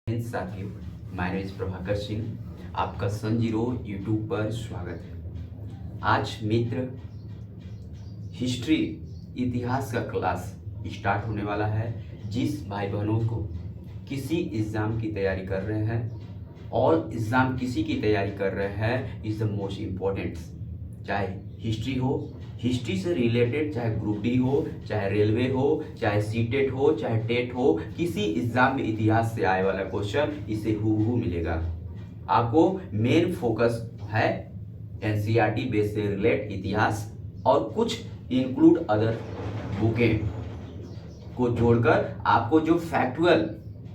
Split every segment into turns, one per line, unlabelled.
साथियों, my name is Prabhakar Singh. आपका सन zero YouTube पर स्वागत है। आज मित्र हिस्ट्री इतिहास का क्लास स्टार्ट होने वाला है। जिस भाई बहनों को किसी एग्ज़ाम की तैयारी कर रहे हैं और एग्ज़ाम किसी की तैयारी कर रहे हैं इज़ द मोस्ट इम्पोर्टेंट। चाहे हिस्ट्री हो, हिस्ट्री से रिलेटेड चाहे ग्रुप डी हो, चाहे रेलवे हो, चाहे सीटेट हो, चाहे टेट हो, किसी एग्जाम में इतिहास से आए वाला क्वेश्चन इसे हूबहू मिलेगा। आपको मेन फोकस है एनसीईआरटी बेस से रिलेट इतिहास और कुछ इंक्लूड अदर बुकें को जोड़कर आपको जो फैक्चुअल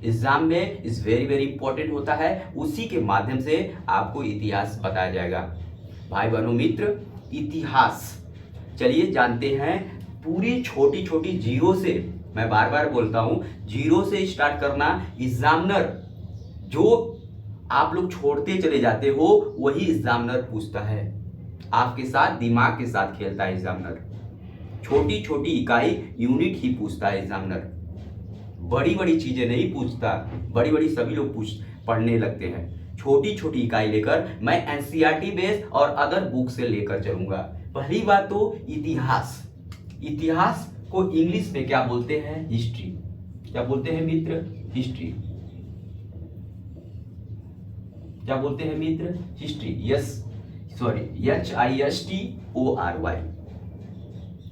एग्जाम में इज वेरी वेरी इंपॉर्टेंट होता है उसी के माध्यम से आपको इतिहास बताया जाएगा। भाई बहनों मित्र, इतिहास चलिए जानते हैं। पूरी छोटी छोटी जीरो से, मैं बार बार बोलता हूं, जीरो से स्टार्ट करना। एग्जामिनर जो आप लोग छोड़ते चले जाते हो वही एग्जामिनर पूछता है, आपके साथ दिमाग के साथ खेलता है एग्जामिनर। छोटी छोटी इकाई यूनिट ही पूछता है एग्जामिनर, बड़ी बड़ी चीजें नहीं पूछता। बड़ी बड़ी सभी लोग पढ़ने लगते हैं, छोटी छोटी इकाई लेकर मैं एनसीईआरटी बेस और अदर बुक से लेकर चलूंगा। पहली बात तो इतिहास। इतिहास को इंग्लिश में क्या बोलते हैं? हिस्ट्री। क्या बोलते हैं मित्र? हिस्ट्री। क्या बोलते हैं मित्र? हिस्ट्री। HISTORY।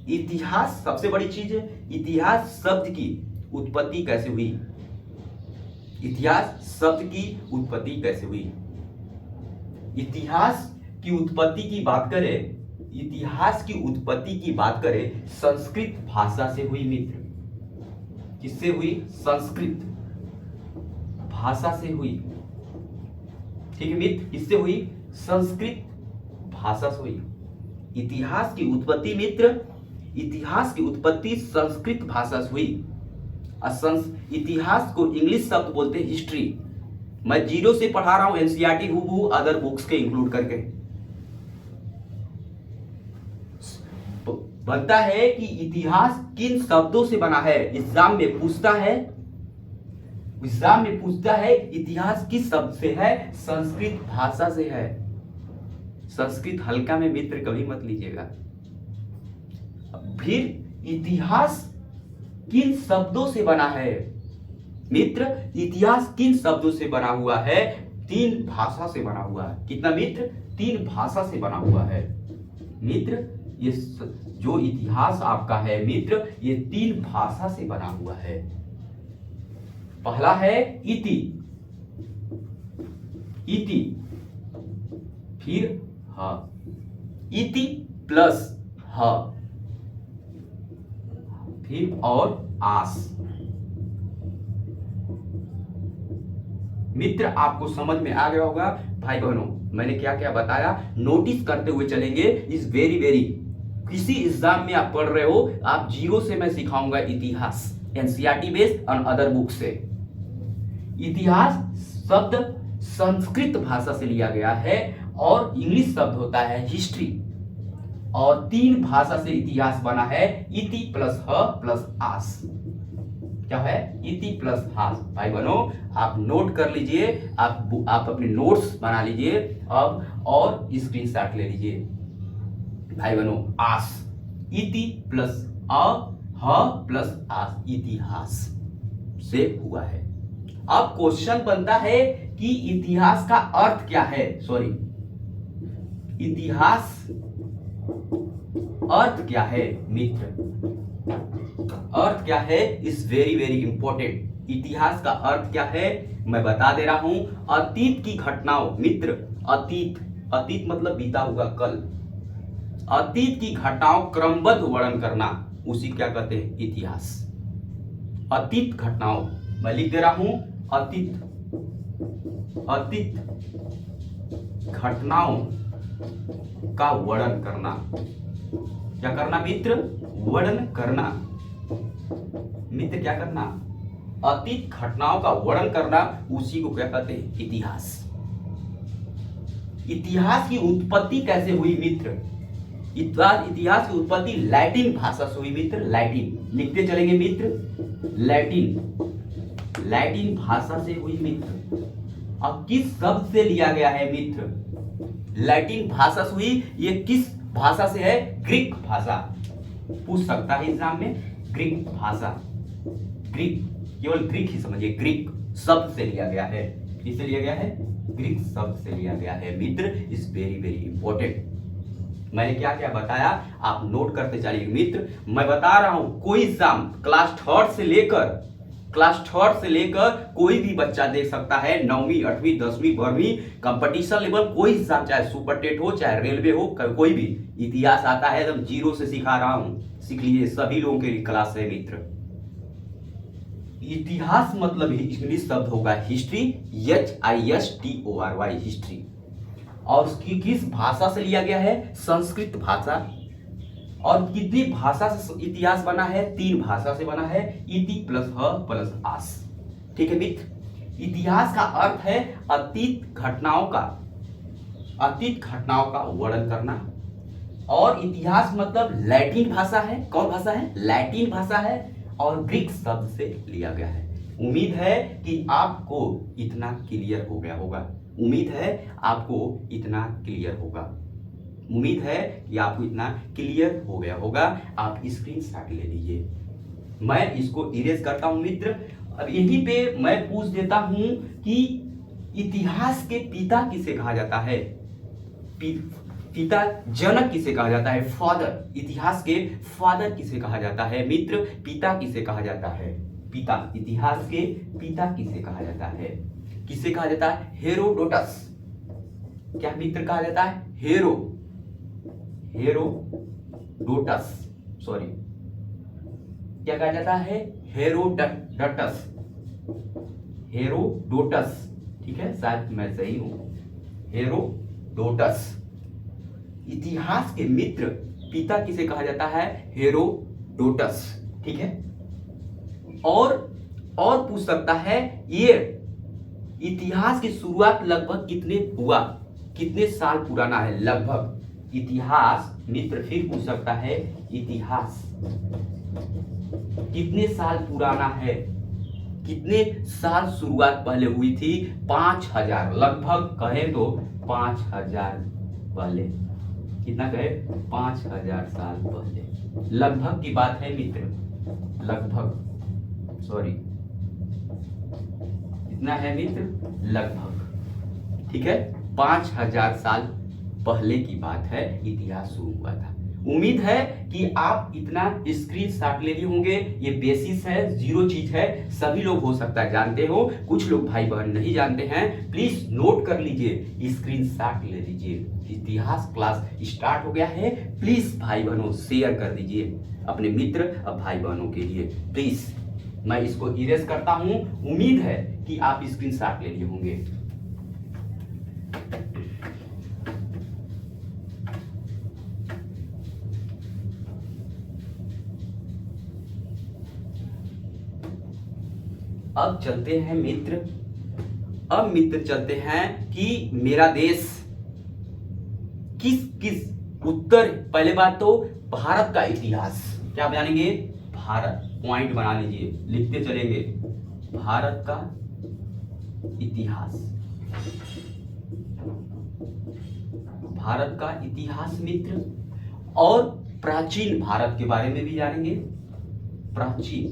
इतिहास सबसे बड़ी चीज है। इतिहास शब्द की उत्पत्ति कैसे हुई? इतिहास शब्द की उत्पत्ति कैसे हुई? इतिहास की उत्पत्ति की बात करें, इतिहास की उत्पत्ति की बात करें संस्कृत भाषा से हुई मित्र। किससे हुई? संस्कृत भाषा से हुई। ठीक है मित्र, किससे हुई? संस्कृत भाषा से हुई। इतिहास की उत्पत्ति मित्र, इतिहास की उत्पत्ति संस्कृत भाषा से हुई। इतिहास को इंग्लिश शब्द बोलते हैं हिस्ट्री। मैं जीरो से पढ़ा रहा हूं एनसीईआरटी हूबहू अदर बुक्स के इंक्लूड करके। बनता है कि इतिहास किन शब्दों से बना है। एग्जाम में पूछता है, एग्जाम में पूछता है इतिहास किस शब्द से है? संस्कृत भाषा से है। संस्कृत हल्का में मित्र कभी मत लीजिएगा। फिर इतिहास किन शब्दों से बना है मित्र? इतिहास किन शब्दों से बना हुआ है? 3 भाषा से बना हुआ है। कितना मित्र? 3 भाषा से बना हुआ है मित्र। ये जो इतिहास आपका है मित्र, ये 3 भाषा से बना हुआ है। पहला है इति, इति, फिर ह, इति प्लस ह, फिर और आस। मित्र आपको समझ में आ गया होगा। भाई बहनों, मैंने क्या क्या बताया नोटिस करते हुए चलेंगे। इज वेरी वेरी, किसी एग्जाम में आप पढ़ रहे हो, आप जीरो से मैं सिखाऊंगा इतिहास एनसीईआरटी बेस्ड और अदर बुक से। इतिहास शब्द संस्कृत भाषा से लिया गया है और इंग्लिश शब्द होता है हिस्ट्री, और 3 भाषा से इतिहास बना है। इति प्लस ह प्लस आस। क्या है? इति प्लस हास। भाई बहनों आप नोट कर लीजिए, आप अपने नोट्स बना लीजिए अब और स्क्रीनशॉट ले लीजिए। भाई बहनों आस, इति प्लस ह प्लस आस, इतिहास से हुआ है। अब क्वेश्चन बनता है कि इतिहास का अर्थ क्या है? सॉरी, इतिहास अर्थ क्या है मित्र? अर्थ क्या है? Is very very important. इतिहास का अर्थ क्या है मैं बता दे रहा हूं। अतीत की घटनाओं मित्र, अतीत, अतीत मतलब बीता हुआ कल। अतीत की घटनाओं क्रमबद्ध वर्णन करना, उसी क्या कहते हैं? इतिहास। अतीत घटनाओं, मैं लिख दे रहा हूं अतीत, अतीत घटनाओं का वर्णन करना। क्या करना मित्र? वर्णन करना। मित्र क्या करना? अतीत घटनाओं का वर्णन करना, उसी को क्या कहते हैं? इतिहास। इतिहास की उत्पत्ति कैसे हुई मित्र? इतिहास की उत्पत्ति लैटिन भाषा से हुई मित्र। लैटिन लिखते चलेंगे मित्र, लैटिन। लैटिन भाषा से हुई मित्र। अब किस शब्द से लिया गया है मित्र? लैटिन भाषा से हुई, ये किस भाषा से है? ग्रीक भाषा। पूछ सकता है एग्जाम में, ग्रीक भाषा। ग्रीक, केवल ग्रीक ही समझिए, ग्रीक शब्द से लिया गया है। किससे लिया गया है? ग्रीक शब्द से लिया गया है मित्र। Is very very important. मैंने क्या क्या बताया आप नोट करते चलिए मित्र। मैं बता रहा हूं कोई एग्जाम क्लास थर्ड से लेकर कोई भी बच्चा दे सकता है। 9वीं 8वीं 10वीं 12वीं कंपटीशन लेवल कोई एग्जाम, चाहे सुपर टेट हो चाहे रेलवे हो, कोई भी इतिहास आता है एकदम जीरो से सिखा रहा हूं, सीख लीजिए। सभी लोगों के लिए क्लास है मित्र। इतिहास मतलब इंग्लिश शब्द होगा हिस्ट्री, HISTORY, हिस्ट्री। और उसकी किस भाषा से लिया गया है? संस्कृत भाषा। और कितनी भाषा से इतिहास बना है? 3 भाषा से बना है, इति प्लस ह प्लस आस। ठीक है मित्र। इतिहास का अर्थ है अतीत घटनाओं का वर्णन करना। और इतिहास मतलब लैटिन भाषा है। कौन भाषा है? लैटिन भाषा है और ग्रीक शब्द से लिया गया है। उम्मीद है कि आपको इतना क्लियर हो गया होगा। उम्मीद है आपको इतना क्लियर होगा। उम्मीद है कि आपको इतना क्लियर हो गया होगा। आप स्क्रीनशॉट ले लीजिए। मैं इसको इरेज करता हूं मित्र। अब यहीं पे मैं पूछ देता हूं कि इतिहास के पिता किसे कहा जाता है? पिता, जनक किसे कहा जाता है? फादर। इतिहास के फादर किसे कहा जाता है मित्र? पिता किसे कहा जाता है? पिता। इतिहास के पिता किसे कहा जाता है? किसे कहा जाता है? हेरोडोटस। क्या मित्र कहा जाता है? हेरोडोटस, सॉरी, क्या कहा जाता है? हेरोडोटस। ठीक है, शायद मैं सही हूं। हेरोडोटस। इतिहास के मित्र पिता किसे कहा जाता है? हेरोडोटस। ठीक है। और पूछ सकता है ये इतिहास की शुरुआत लगभग कितने साल पुराना है? लगभग। इतिहास मित्र फिर पूछ सकता है इतिहास कितने साल पुराना है? कितने साल शुरुआत पहले हुई थी? 5000, लगभग कहें तो 5000 पहले। कितना कहे? 5000 साल पहले। लगभग की बात है मित्र, लगभग, सॉरी, कितना है मित्र? लगभग। ठीक है, 5000 साल पहले की बात है, इतिहास शुरू हुआ था। उम्मीद है कि आप इतना स्क्रीनशॉट ले लिए होंगे। ये बेसिस है, जीरो चीज है, सभी लोग हो सकता है जानते हो, कुछ लोग भाई बहन नहीं जानते हैं। प्लीज नोट कर लीजिए, स्क्रीनशॉट ले लीजिए। इतिहास क्लास स्टार्ट हो गया है। प्लीज भाई बहनों शेयर कर दीजिए अपने मित्र और भाई बहनों के लिए प्लीज। मैं इसको इरेज करता हूं। उम्मीद है कि आप स्क्रीनशॉट ले लिए होंगे। अब चलते हैं मित्र। अब मित्र चलते हैं कि मेरा देश किस उत्तर, पहले बात तो भारत का इतिहास। क्या जानेंगे? भारत, पॉइंट बना लीजिए, लिखते चलेंगे। भारत का इतिहास, भारत का इतिहास मित्र। और प्राचीन भारत के बारे में भी जानेंगे। प्राचीन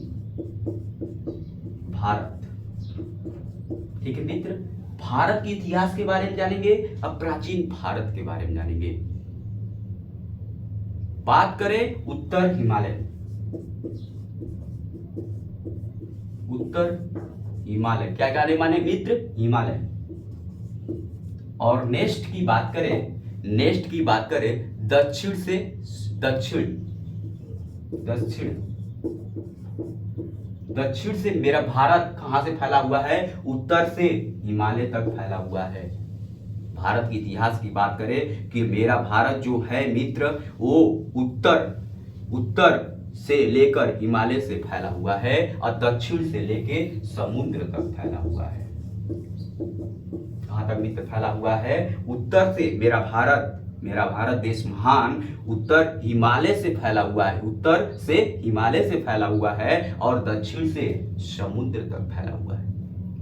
भारत, ठीक है मित्र। भारत के इतिहास के बारे में जानेंगे, अब प्राचीन भारत के बारे में जानेंगे। बात करें उत्तर हिमालय, उत्तर हिमालय, क्या क्या माने मित्र? हिमालय। और नेक्स्ट की बात करें दक्षिण से दक्षिण से मेरा भारत कहां से फैला हुआ है? उत्तर से हिमालय तक फैला हुआ है। भारत के इतिहास की बात करें कि मेरा भारत जो है मित्र वो उत्तर से लेकर हिमालय से फैला हुआ है और दक्षिण से लेके समुद्र तक फैला हुआ है। कहां तक मित्र फैला हुआ है? उत्तर से मेरा भारत मेरा भारत देश महान उत्तर हिमालय से फैला हुआ है, उत्तर से हिमालय से फैला हुआ है और दक्षिण से समुद्र तक फैला हुआ है।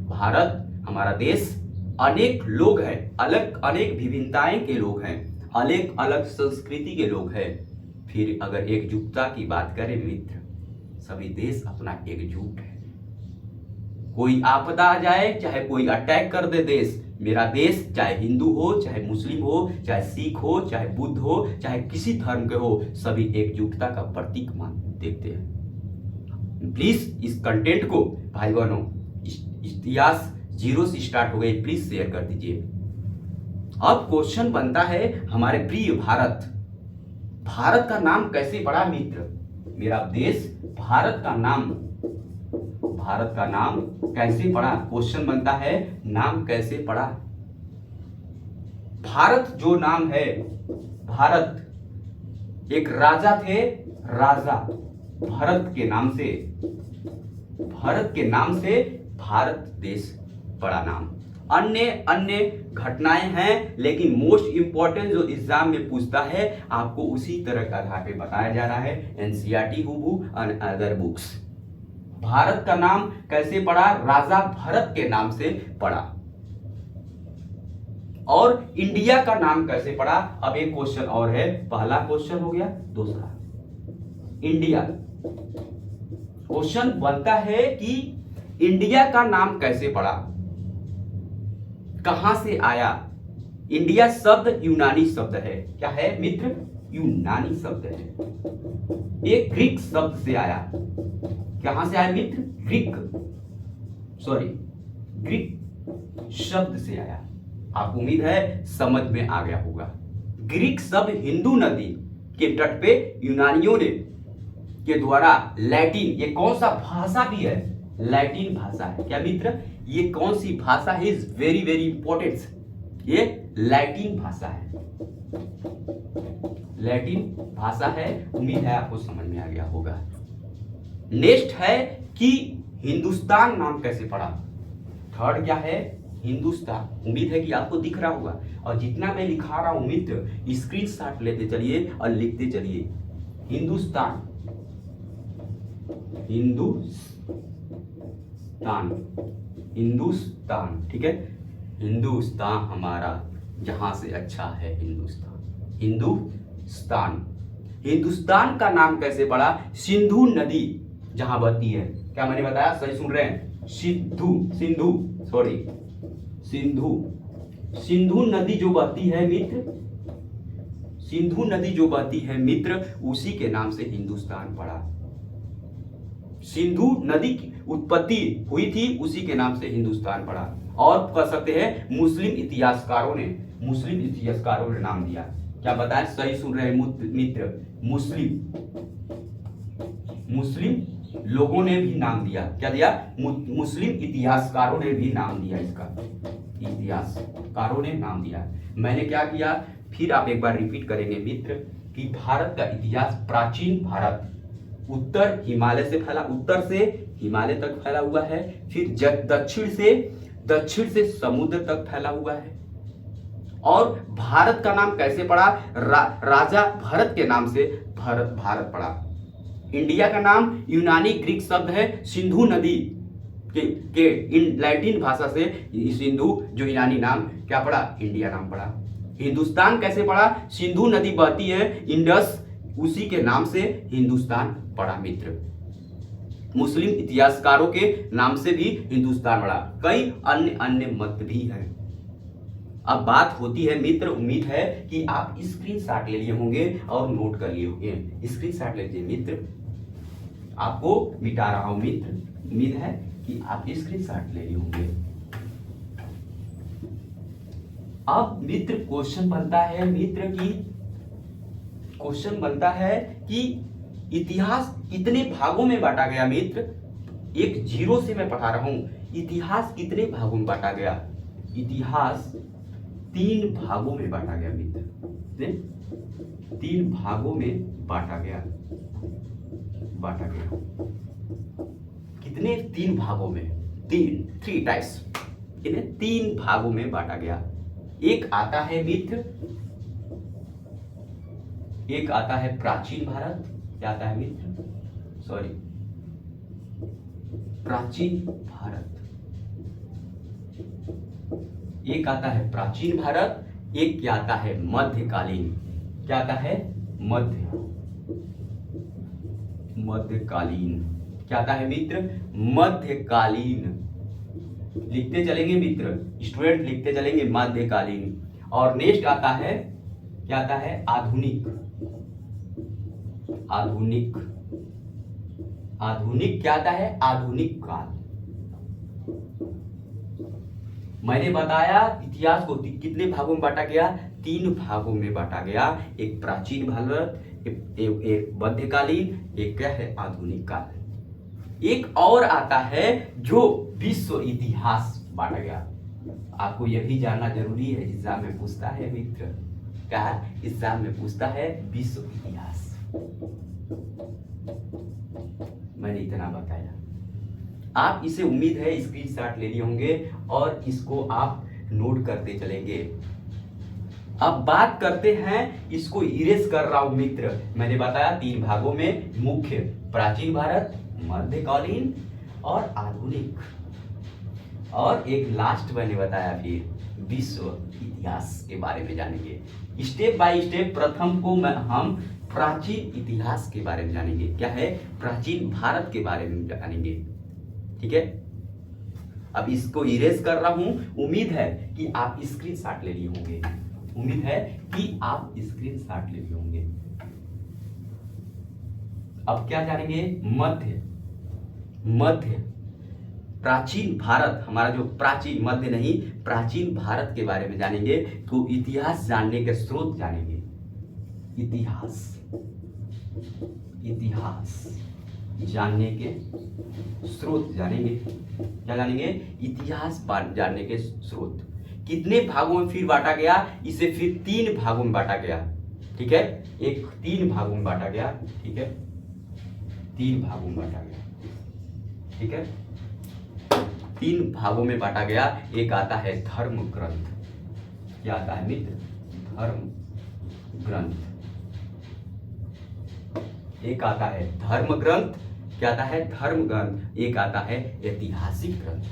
भारत हमारा देश अनेक लोग हैं, अलग अनेक विभिन्नताएं के लोग हैं, अलग अलग संस्कृति के लोग हैं। फिर अगर एकजुटता की बात करें मित्र, सभी देश अपना एकजुट है। कोई आपदा आ जाए, चाहे कोई अटैक कर दे देश, मेरा देश चाहे हिंदू हो, चाहे मुस्लिम हो, चाहे सिख हो, चाहे बुद्ध हो, चाहे किसी धर्म के हो, सभी एकजुटता का प्रतीक मान देखते हैं। प्लीज इस कंटेंट को भाई बहनों, इतिहास 0 से स्टार्ट हो गई, प्लीज शेयर कर दीजिए। अब क्वेश्चन बनता है हमारे प्रिय भारत, भारत का नाम कैसे पड़ा मित्र? मेरा देश भारत का नाम कैसे पड़ा? क्वेश्चन बनता है नाम कैसे पड़ा? भारत जो नाम है, भारत एक राजा थे, राजा भरत के नाम से भारत देश पड़ा नाम। अन्य घटनाएं हैं, लेकिन मोस्ट इंपॉर्टेंट जो एग्जाम में पूछता है आपको उसी तरह का आधार पे बताया जा रहा है, एनसीईआरटी हुबहू एंड अदर बुक्स। भारत का नाम कैसे पड़ा? राजा भरत के नाम से पड़ा। और इंडिया का नाम कैसे पड़ा? अब एक क्वेश्चन और है, पहला क्वेश्चन हो गया, दूसरा इंडिया। क्वेश्चन बनता है कि इंडिया का नाम कैसे पड़ा, कहां से आया? इंडिया शब्द यूनानी शब्द है। क्या है मित्र? यूनानी शब्द है। एक ग्रीक शब्द से आया। कहां से आया मित्र? ग्रीक शब्द से आया। आपको उम्मीद है समझ में आ गया होगा। ग्रीक शब्द हिंदू नदी के तट पे यूनानियों ने के द्वारा लैटिन, ये कौन सा भाषा भी है? लैटिन भाषा है। क्या मित्र? ये कौन सी भाषा है? Is very very important. ये लैटिन भाषा है, लैटिन भाषा है। उम्मीद है आपको समझ में आ गया होगा। नेक्स्ट है कि हिंदुस्तान नाम कैसे पड़ा? थर्ड क्या है? हिंदुस्तान। उम्मीद है कि आपको दिख रहा होगा, और जितना मैं लिखा रहा हूं मित्र स्क्रीनशॉट लेते चलिए और लिखते चलिए। हिंदुस्तान, हिंदुस्तान, ठीक है। हिंदुस्तान हमारा जहां से अच्छा है, हिंदुस्तान। हिंदुस्तान का नाम कैसे पड़ा? सिंधु नदी जहां बहती है। क्या मैंने बताया? सही सुन रहे हैं? सिंधु नदी जो बहती है मित्र, सिंधु नदी जो बहती है मित्र, उसी के नाम से हिंदुस्तान पड़ा। सिंधु नदी की उत्पत्ति हुई थी, उसी के नाम से हिंदुस्तान पड़ा। और कह सकते हैं मुस्लिम इतिहासकारों ने नाम दिया। क्या बताएं? सही सुन रहे हैं मित्र? मुस्लिम लोगों ने भी नाम दिया। क्या दिया? मुस्लिम इतिहासकारों ने भी नाम दिया। इसका इतिहासकारों ने नाम दिया। मैंने क्या किया, फिर आप एक बार रिपीट करेंगे मित्र कि भारत का इतिहास, प्राचीन भारत उत्तर हिमालय से फैला, उत्तर से हिमालय तक फैला हुआ है। फिर दक्षिण से समुद्र तक फैला हुआ है। और भारत का नाम कैसे पड़ा? राजा भरत के नाम से भारत पड़ा। इंडिया का नाम यूनानी ग्रीक शब्द है, सिंधु नदी के लैटिन भाषा से सिंधु जो यूनानी नाम क्या पड़ा? इंडिया नाम पड़ा। हिंदुस्तान कैसे पड़ा? सिंधु नदी बहती है इंडस, उसी के नाम से हिंदुस्तान पड़ा मित्र। मुस्लिम इतिहासकारों के नाम से भी हिंदुस्तान पड़ा। कई अन्य मत भी हैं। अब बात होती है मित्र, उम्मीद है कि आप स्क्रीनशॉट ले लिए होंगे और नोट कर लिए होंगे। स्क्रीनशॉट ले लीजिए मित्र, आपको मिटा रहा हूं मित्र, उम्मीद है कि आप स्क्रीनशॉट ले लिए होंगे। अब मित्र क्वेश्चन बनता है कि इतिहास कितने भागों में बांटा गया मित्र? एक 0 से मैं पढ़ा रहा हूं। इतिहास कितने भागों में बांटा गया? इतिहास 3 भागों में बांटा गया मित्र। 3 भागों में बांटा गया। कितने? 3 भागों में। 3 टाइप्स। इन्हें 3 भागों में बांटा गया। एक आता है मित्र एक आता है प्राचीन भारत, क्या आता है मित्र, सॉरी, प्राचीन भारत, एक आता है प्राचीन भारत, एक क्या आता है मध्यकालीन, क्या आता है मध्यकालीन, क्या आता है मित्र, मध्यकालीन। लिखते चलेंगे मित्र, स्टूडेंट लिखते चलेंगे मध्यकालीन। और नेक्स्ट आता है, क्या आता है आधुनिक, आधुनिक, आधुनिक क्या आता है आधुनिक काल। मैंने बताया इतिहास को कितने भागों में बांटा गया, 3 भागों में बांटा गया, एक प्राचीन भारत, एक मध्यकालीन, एक क्या है आधुनिक काल। एक और आता है जो विश्व इतिहास बांटा गया। आपको यह भी जानना जरूरी है, एग्जाम में पूछता है मित्र, क्या एग्जाम में पूछता है विश्व इतिहास। मैंने इतना बताया, आप इसे उम्मीद है स्क्रीनशॉट ले लिए होंगे और इसको आप नोट करते चलेंगे। अब बात करते हैं, इसको इरेज कर रहा हूं मित्र। मैंने बताया 3 भागों में, मुख्य प्राचीन भारत, मध्यकालीन और आधुनिक, और एक लास्ट मैंने बताया फिर विश्व इतिहास के बारे में जानेंगे। स्टेप बाय स्टेप प्रथम को हम प्राचीन इतिहास के बारे में जानेंगे, क्या है प्राचीन भारत के बारे में जानेंगे, ठीक है। अब इसको इरेज कर रहा हूं, उम्मीद है कि आप स्क्रीनशॉट ले लिए होंगे, उम्मीद है कि आप स्क्रीनशॉट ले लिए होंगे। अब क्या जानेंगे, मध्य प्राचीन भारत, हमारा जो प्राचीन, मध्य नहीं प्राचीन भारत के बारे में जानेंगे। तो इतिहास जानने के स्रोत जानेंगे, इतिहास जानने के स्रोत जानेंगे, क्या जानेंगे, इतिहास जानने के स्रोत। कितने भागों में फिर बांटा गया, इसे फिर 3 भागों में बांटा गया, ठीक है, एक 3 भागों में बांटा गया, ठीक है, 3 भागों में बांटा गया, ठीक है, 3 भागों में बांटा गया। एक आता है धर्म ग्रंथ, क्या आता है मित्र, धर्म ग्रंथ, एक आता है धर्म ग्रंथ, क्या आता है धर्म ग्रंथ, एक आता है ऐतिहासिक ग्रंथ,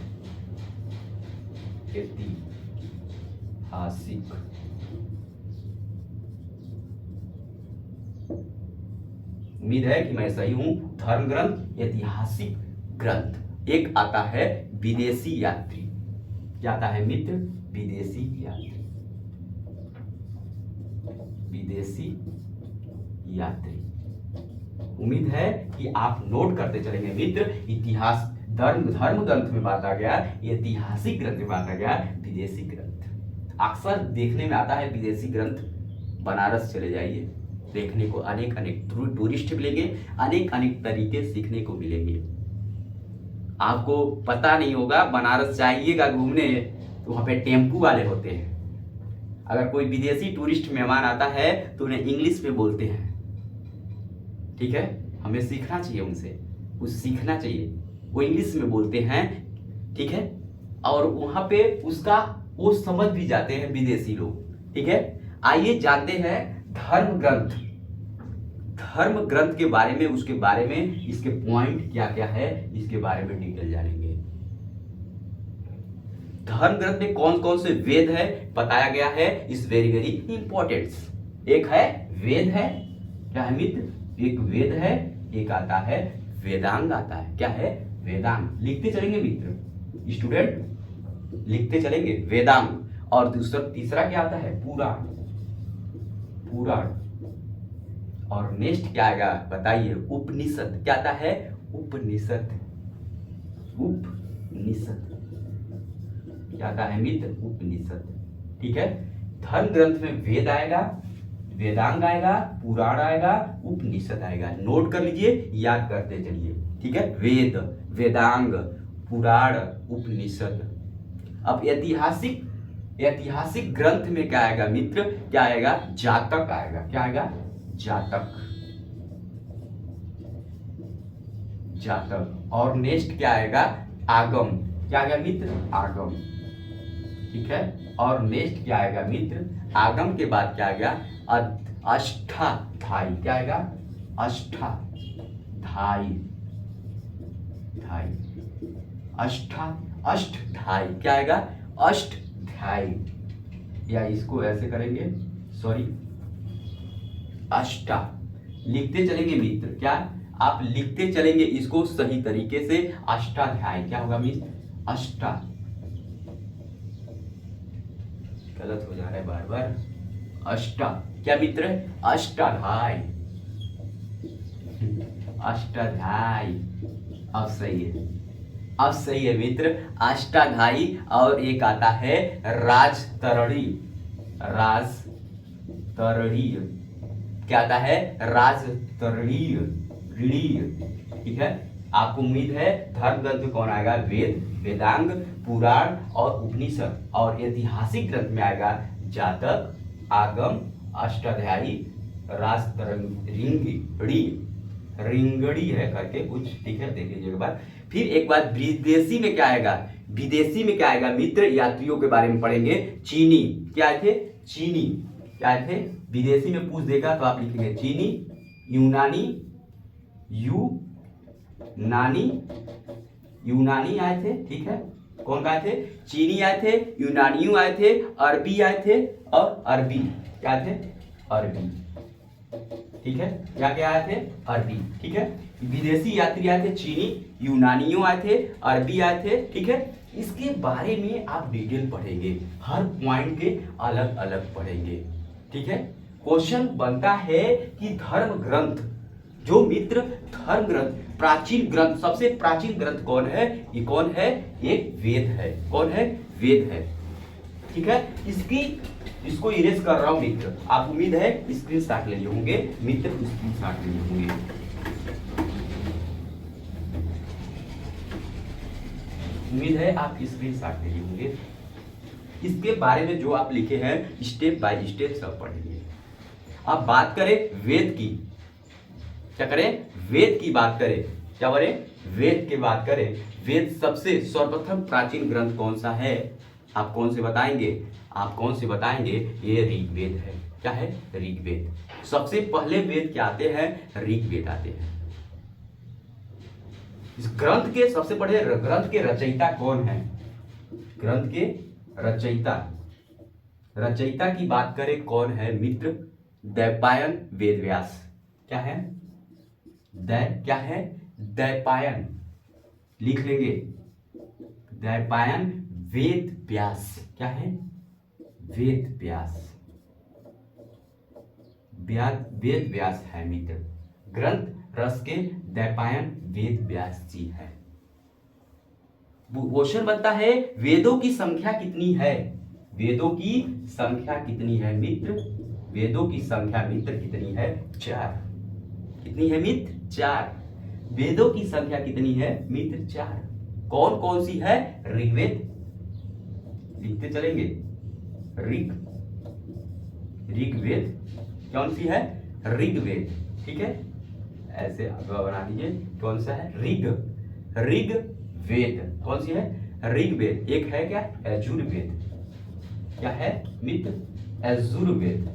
ऐतिहासिक। उम्मीद है कि मैं सही हूं, धर्म ग्रंथ, ऐतिहासिक ग्रंथ। एक आता है विदेशी यात्री, क्या आता है मित्र, विदेशी यात्री, विदेशी यात्री। उम्मीद है कि आप नोट करते चलेंगे मित्र। इतिहास धर्म ग्रंथ में बांटा गया, ऐतिहासिक ग्रंथ में बांटा गया, विदेशी ग्रंथ। अक्सर देखने में आता है विदेशी ग्रंथ, बनारस चले जाइए, देखने को अनेक टूरिस्ट मिलेंगे, अनेक तरीके सीखने को मिलेंगे। आपको पता नहीं होगा, बनारस जाइएगा घूमने तो वहां पे टेम्पू वाले होते हैं। अगर कोई विदेशी टूरिस्ट मेहमान आता है तो उन्हें इंग्लिश में बोलते हैं, ठीक है, हमें सीखना चाहिए उनसे, कुछ सीखना चाहिए। वो इंग्लिश में बोलते हैं, ठीक है, और वहां पे उसका वो समझ भी जाते हैं विदेशी लोग, ठीक है। आइए जानते हैं धर्म ग्रंथ, धर्म ग्रंथ के बारे में, उसके बारे में, इसके पॉइंट क्या क्या है, इसके बारे में डिटेल जानेंगे। धर्म ग्रंथ में कौन कौन से वेद है बताया गया है, इस वेरी इंपॉर्टेंट। एक है वेद है, क्या है मित्र, एक वेद है, एक आता है वेदांग आता है, क्या है वेदांग। लिखते चलेंगे मित्र, स्टूडेंट लिखते चलेंगे वेदांग। और तीसरा क्या आता है पुराण, और नेक्स्ट क्या आएगा बताइए, उपनिषद, क्या आता है उपनिषद, क्या आता है मित्र, उपनिषद, ठीक है। धर्म ग्रंथ में वेद आएगा, वेदांग आएगा, पुराण आएगा, उपनिषद आएगा। नोट कर लीजिए, याद करते चलिए, ठीक है, वेद, वेदांग, पुराण, उपनिषद। अब ऐतिहासिक ग्रंथ में क्या आएगा मित्र, क्या आएगा जातक आएगा, क्या आएगा जातक। और नेक्स्ट क्या आएगा आगम, क्या आएगा मित्र आगम, ठीक है। और नेक्स्ट क्या आएगा मित्र, आगम के बाद क्या आएगा अष्टाध्यायी। क्या आएगा? अष्टाध्यायी। अष्टाध्यायी क्या आएगा? अष्टाध्यायी। या इसको ऐसे करेंगे, सॉरी, अष्टा लिखते चलेंगे मित्र। क्या आप लिखते चलेंगे इसको सही तरीके से? अष्टाध्यायी क्या होगा मित्र? अष्टा, गलत हो जा रहा है बार बार। अष्टा क्या मित्र? अष्टाध्यायी। अष्टाध्यायी अब सही है, अब सही है मित्र, अष्टाध्यायी। और एक आता है राजतरणी। राजतरणीय क्या आता है? राजतरणीय। ठीक है, आपको उम्मीद है धर्म ग्रंथ में कौन आएगा? वेद, वेदांग, पुराण और उपनिषद। और ऐतिहासिक ग्रंथ में आएगा जातक, आगम, अष्टाध्यायी, रिंगड़ी है करके कुछ। ठीक है, देख लीजिएगा बात। फिर एक बात, विदेशी में क्या आएगा? विदेशी में क्या आएगा मित्र? यात्रियों के बारे में पढ़ेंगे। चीनी क्या आए थे? चीनी क्या आए थे? विदेशी में पूछ देगा तो आप लिखेंगे चीनी, यूनानी, यूनानी आए थे। ठीक है, कौन आए थे? चीनी आए थे, यूनानियों आए थे, अरबी आए थे, और अरबी क्या आए थे? अरबी। ठीक है, क्या क्या आए थे? अरबी। ठीक है, विदेशी यात्री आए थे चीनी, यूनानियों आए थे, अरबी आए थे। ठीक है, इसके बारे में आप डिटेल पढ़ेंगे, हर पॉइंट के अलग अलग पढ़ेंगे। ठीक है, क्वेश्चन बनता है कि धर्म ग्रंथ, जो मित्र धर्म ग्रंथ, प्राचीन ग्रंथ, सबसे प्राचीन ग्रंथ कौन है? ये कौन है? एक वेद है। कौन है? वेद है। ठीक है, इसको इरेज कर रहा हूं मित्र। आप उम्मीद है स्क्रीनशॉट ले लिए होंगे मित्र, स्क्रीनशॉट ले लिए होंगे। उम्मीद है आप स्क्रीनशॉट ले लिए होंगे। इसके बारे में जो आप लिखे हैं स्टेप बाय स्टेप सब पढ़ेंगे। अब बात करें वेद की, क्या करें? वेद की बात करें। क्या करें? वेद की बात करें। वेद सबसे सर्वप्रथम प्राचीन ग्रंथ कौन सा है? आप कौन से बताएंगे? आप कौन से बताएंगे? ये ऋग्वेद है। क्या है? ऋग्वेद। सबसे पहले वेद क्या आते हैं? ऋग्वेद आते हैं। इस ग्रंथ के सबसे पहले ग्रंथ के रचयिता कौन है? ग्रंथ के रचयिता की बात करें कौन है मित्र? द्वैपायन वेदव्यास। क्या है? क्या है? द्वैपायन लिख लेंगे, द्वैपायन वेद व्यास। क्या है? वेद व्यास। वेद व्यास है मित्र। ग्रंथ रस के द्वैपायन वेद व्यास जी है। क्वेश्चन बनता है वेदों की संख्या कितनी है? वेदों की संख्या कितनी है मित्र? वेदों की संख्या मित्र कितनी है? 4। कितनी है मित्र? 4। वेदों की संख्या कितनी है मित्र? 4। कौन कौन सी है? ऋग्वेद, लिखते चलेंगे, ऋग्वेद कौन सी है? ऋग्वेद। ठीक है, ऐसे बना दीजिए। कौन सा है? ऋग्वेद। कौन सी है? ऋग्वेद। एक है क्या? यजुर्वेद। क्या है मित्र? यजुर्वेद।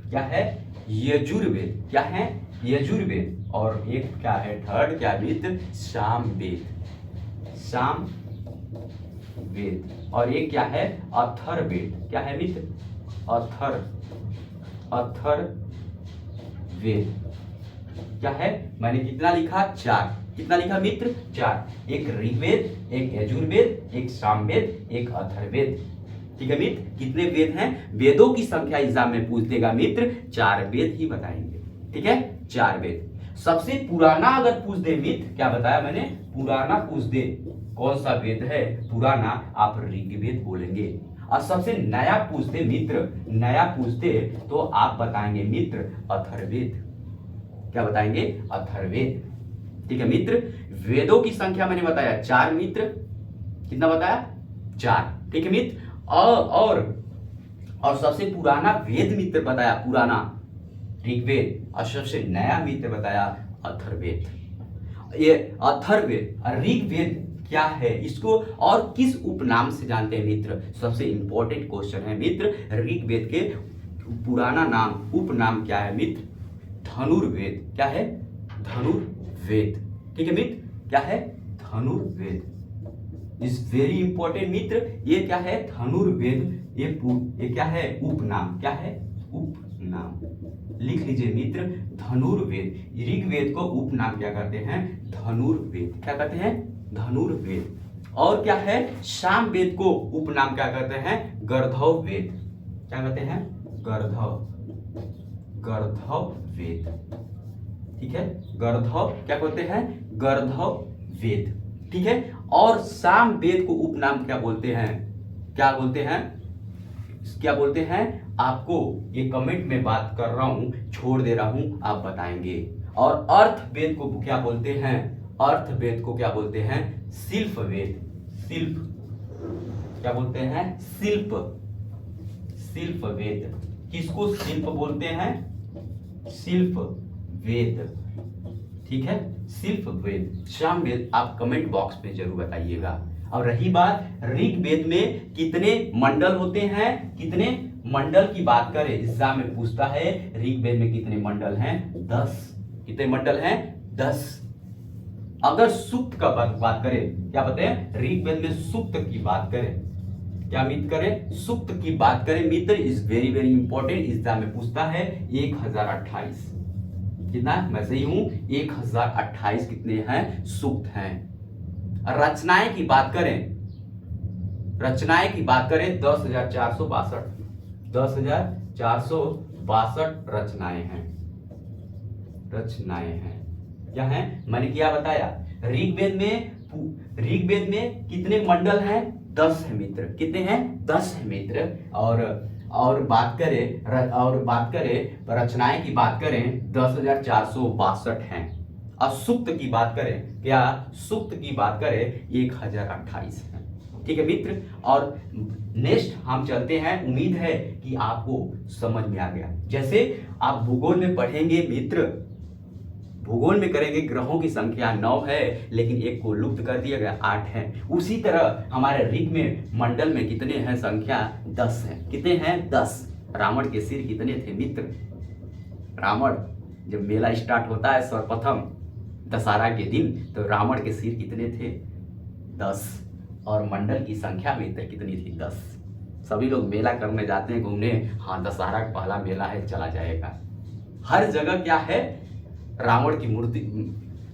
क्या है? यजुर्वेद। क्या है? यजुर्वेद। और एक क्या है? थर्ड क्या मित्र? सामवेद। सामवेद। और एक क्या है? अथर्ववेद। क्या है मित्र? अथर्ववेद। क्या है? मैंने कितना लिखा? 4। कितना लिखा मित्र? 4। एक ऋग्वेद, एक यजुर्वेद, एक सामवेद, एक अथर्ववेद। ठीक है मित्र, कितने वेद हैं? वेदों की संख्या एग्जाम में पूछ देगा मित्र, 4 वेद ही बताएंगे। ठीक है, 4 वेद। सबसे पुराना अगर पूछ दे मित्र, क्या बताया मैंने? पुराना पूछ दे, कौन सा वेद है पुराना? आप ऋग्वेद बोलेंगे। और सबसे नया पूछ दे मित्र, नया पूछ दे तो आप बताएंगे मित्र अथर्ववेद। क्या बताएंगे? अथर्ववेद। ठीक है मित्र, वेदों की संख्या मैंने बताया 4 मित्र। कितना बताया? 4। ठीक है मित्र, और सबसे पुराना वेद मित्र बताया पुराना ऋग्वेद, और सबसे नया मित्र बताया अथर्ववेद। ये अथर्ववेद और ऋग्वेद क्या है, इसको और किस उपनाम से जानते हैं मित्र? सबसे इंपॉर्टेंट क्वेश्चन है मित्र। ऋग्वेद के पुराना नाम, उपनाम क्या है मित्र? धनुर्वेद। क्या है? धनुर्वेद। ठीक है मित्र, क्या है? धनुर्वेद इज वेरी इंपॉर्टेंट मित्र। ये क्या है? धनुर्वेद। ये क्या है? उपनाम। क्या है? उपनाम। लिख लीजिए मित्र, धनुर्वेद। ऋग्वेद को उपनाम क्या कहते हैं? धनुर्वेद। क्या कहते हैं? धनुर्वेद। और क्या है? सामवेद को उपनाम क्या कहते हैं? गर्धववेद। क्या कहते हैं? गर्धववेद। ठीक है, गर्धव क्या कहते हैं? गर्धववेद। ठीक है, और सामवेद को उपनाम क्या बोलते हैं? क्या बोलते हैं? क्या बोलते हैं? आपको ये कमेंट में बात कर रहा हूं, छोड़ दे रहा हूं, आप बताएंगे। और अर्थवेद को क्या बोलते हैं? अर्थवेद को क्या बोलते हैं? शिल्पवेद। शिल्प क्या बोलते हैं? शिल्प। शिल्पवेद। किसको शिल्प बोलते हैं? शिल्पवेद। ठीक है, शिल्पवेद, सामवेद आप कमेंट बॉक्स में जरूर बताइएगा। और रही बात ऋग्वेद में कितने मंडल होते हैं? कितने मंडल की बात करें, एग्जाम में पूछता है ऋग्वेद में कितने मंडल हैं? 10। कितने मंडल हैं? 10। अगर सूक्त का बात करें, क्या बताएं? ऋग्वेद में सूक्त की बात करें, क्या मित्र करें? सूक्त की बात करें मित्र, is very very important, exam में पूछता है 1028। कितना? मैं सही हूं, 1028 कितने हैं? सूक्त हैं। रचनाएं की बात करें, रचनाएं की बात करें 10,462। 10,462 रचनाएं हैं। रचनाएं हैं, क्या है? मैंने क्या बताया? ऋग्वेद में कितने मंडल हैं? 10 है मित्र। कितने हैं? 10 है मित्र। और बात करें रचनाएं की बात करें 10,462 हैं। और सूक्त की बात करें, क्या सूक्त की बात करें 1028 है। ठीक है मित्र, और नेक्स्ट हम चलते हैं। उम्मीद है कि आपको समझ में आ गया। जैसे आप भूगोल में पढ़ेंगे मित्र, भूगोल में करेंगे ग्रहों की संख्या 9 है, लेकिन एक को लुप्त कर दिया गया, 8 है। उसी तरह हमारे ऋग में मंडल में कितने हैं? संख्या 10 है। कितने हैं? 10। रावण के सिर कितने थे मित्र? रावण जब मेला स्टार्ट होता है सर्वप्रथम दशहरा के दिन, तो रावण के सिर कितने थे? 10। और मंडल की संख्या मित्र कितनी थी? 10। सभी लोग मेला करने जाते हैं घूमने, हाँ दशहरा का पहला मेला है, चला जाएगा। हर जगह क्या है? रावण की मूर्ति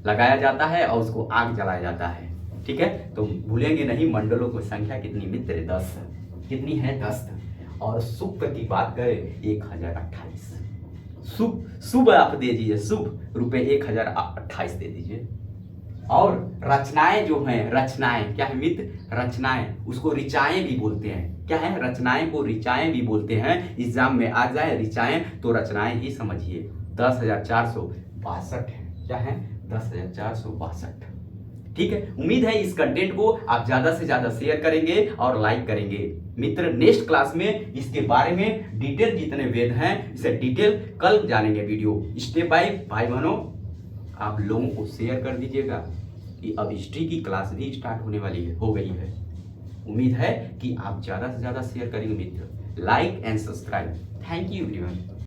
लगाया जाता है और उसको आग जलाया जाता है। ठीक है, तो भूलेंगे नहीं। मंडलों की संख्या कितनी मित्र? 10। कितनी है? 10। और सूक्त की बात करें 1028। शुभ आप दे दीजिए, शुभ रुपए 1028 दे दीजिए। और रचनाएं जो हैं, रचनाएं क्या है मित्र? रचनाएं, उसको ऋचाएं भी बोलते हैं। क्या है? रचनाएं को ऋचाएं भी बोलते हैं। एग्जाम में आ जाए ऋचाएं तो रचनाएं ही समझिए। 10,462 है। क्या है? 10,462। ठीक है, उम्मीद है इस कंटेंट को आप ज्यादा से ज्यादा शेयर करेंगे और लाइक करेंगे मित्र। नेक्स्ट क्लास में इसके बारे में डिटेल जितने वेद हैं, इसे डिटेल कल जानेंगे। वीडियो स्टेप बाय भाई बहनों आप लोगों को शेयर कर दीजिएगा कि अब हिस्ट्री की क्लास भी स्टार्ट होने वाली है, हो गई है। उम्मीद है कि आप ज्यादा से ज्यादा शेयर करेंगे मित्र। Like and subscribe. Thank you everyone.